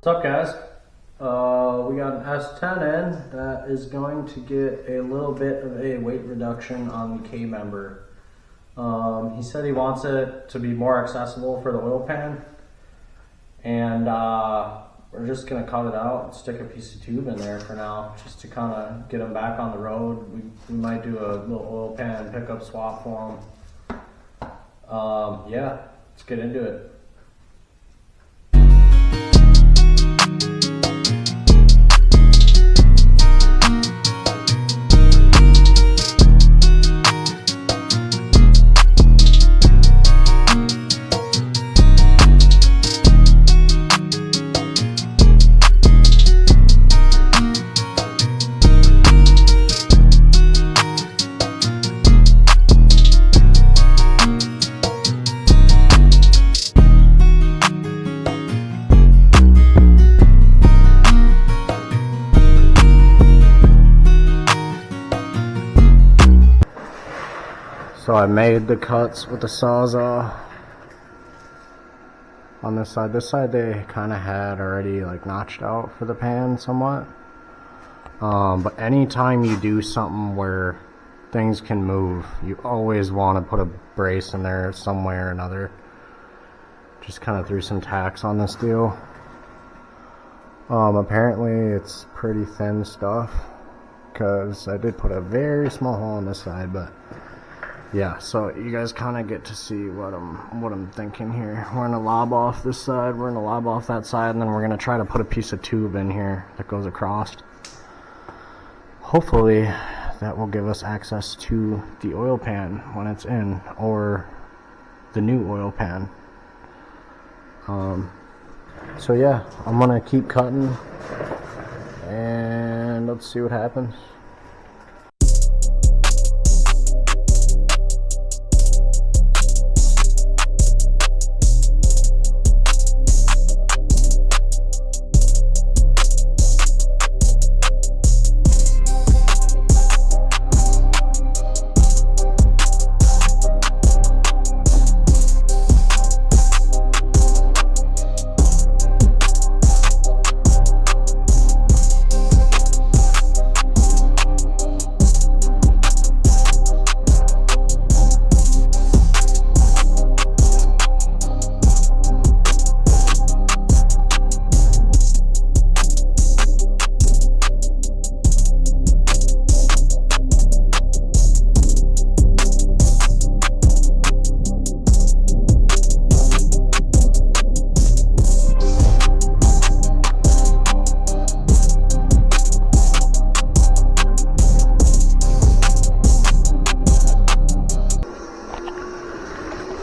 What's up, guys? We got an S-10 in that is going to get a little bit of a weight reduction on the Kmember. He said he wants it to be more accessible for the oil pan, and we're just going to cut it out and stick a piece of tube in there for now, just to kind of get him back on the road. We might do a little oil pan pickup swap for him. Yeah, let's get into it. So I made the cuts with the Sawzall on this side. This side they kind of had already like notched out for the pan somewhat. But anytime you do something where things can move, you always want to put a brace in there some way or another. Just kind of threw some tacks on this deal. Apparently it's pretty thin stuff, because I did put a very small hole on this side, but yeah, so you guys kind of get to see what I'm thinking here. We're gonna lob off this side, we're gonna lob off that side, and then we're gonna try to put a piece of tube in here that goes across. Hopefully that will give us access to the oil pan when it's in, or the new oil pan. So yeah, I'm gonna keep cutting and let's see what happens.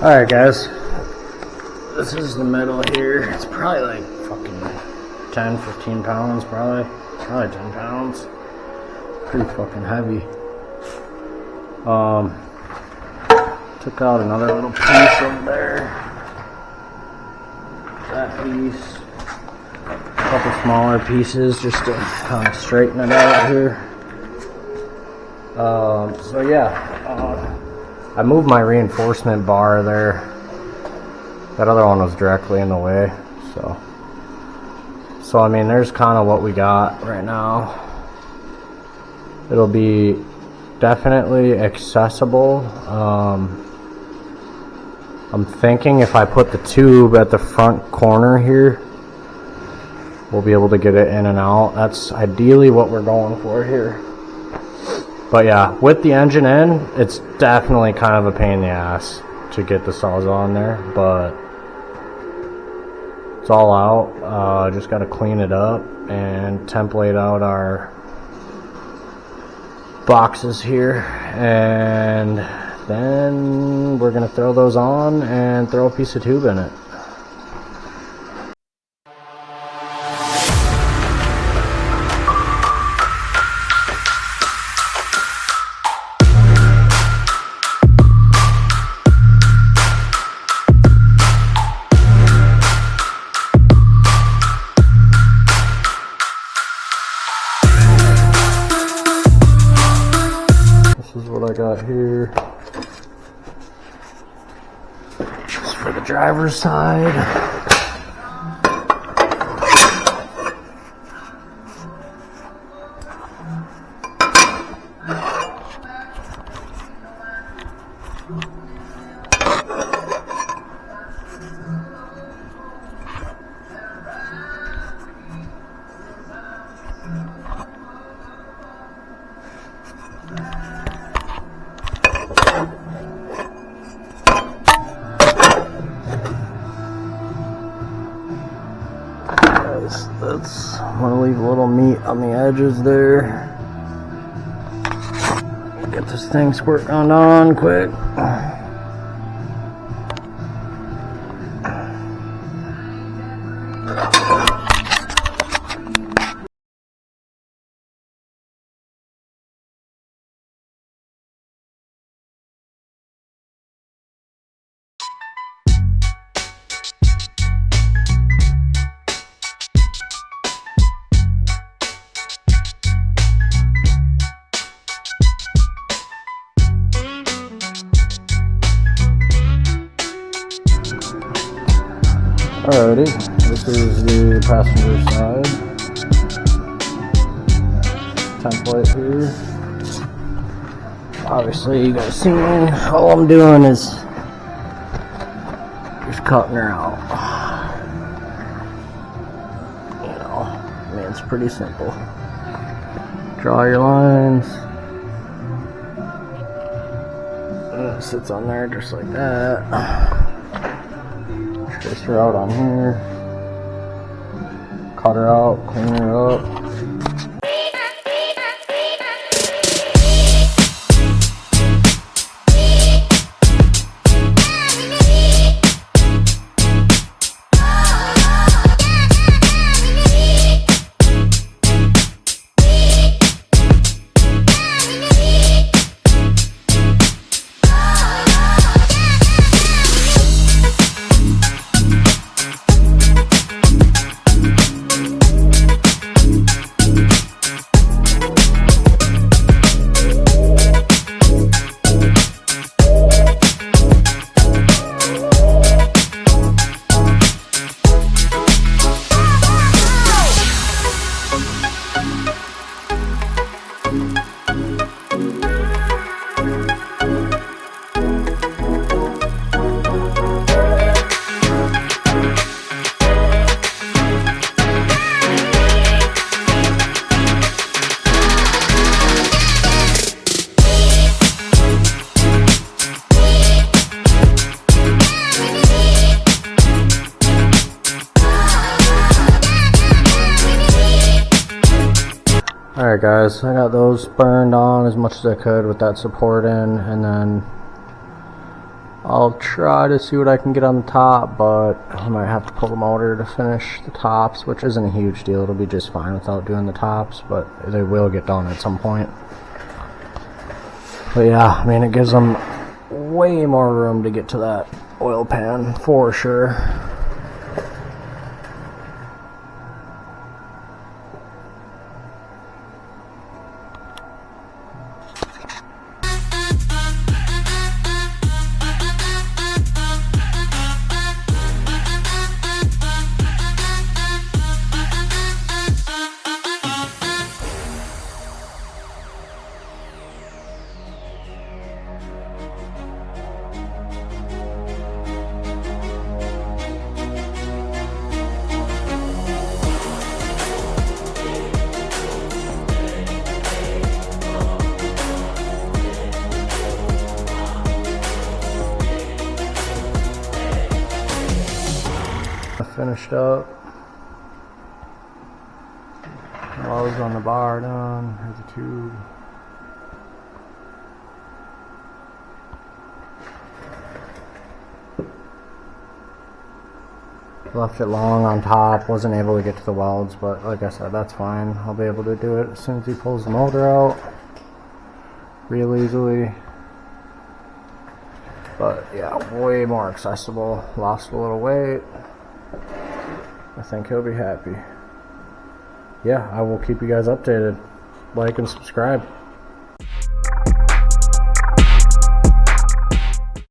Alright guys, this is the metal here. It's probably like fucking 10-15 pounds, probably 10 pounds. Pretty fucking heavy. Took out another little piece over there. That piece. A couple smaller pieces just to kind of straighten it out here. So yeah, I moved my reinforcement bar there. That other one was directly in the way, so I mean, there's kind of what we got right now. It'll be definitely accessible. I'm thinking if I put the tube at the front corner here, we'll be able to get it in and out. That's ideally what we're going for here. But yeah, with the engine in, it's definitely kind of a pain in the ass to get the Sawzall in there, but it's all out. Just got to clean it up and template out our boxes here, and then we're going to throw those on and throw a piece of tube in it. This is what I got here. Just for the driver's side. I'm gonna leave a little meat on the edges there. Get this thing squirting on quick. Alrighty, this is the passenger side template here. Obviously, you guys see me. All I'm doing is just cutting her out. You know, I mean, it's pretty simple. Draw your lines. And it sits on there just like that. Trace her out on here, cut her out, clean her up. Alright guys, I got those burned on as much as I could with that support in, and then I'll try to see what I can get on the top, but I might have to pull the motor to finish the tops, which isn't a huge deal. It'll be just fine without doing the tops, but they will get done at some point. But yeah, I mean, it gives them way more room to get to that oil pan for sure. Finished up. Lows on the bar done. Here's the tube. Left it long on top. Wasn't able to get to the welds, but like I said, that's fine. I'll be able to do it as soon as he pulls the motor out real easily. But yeah, way more accessible. Lost a little weight. I think he'll be happy. Yeah, I will keep you guys updated. Like and subscribe.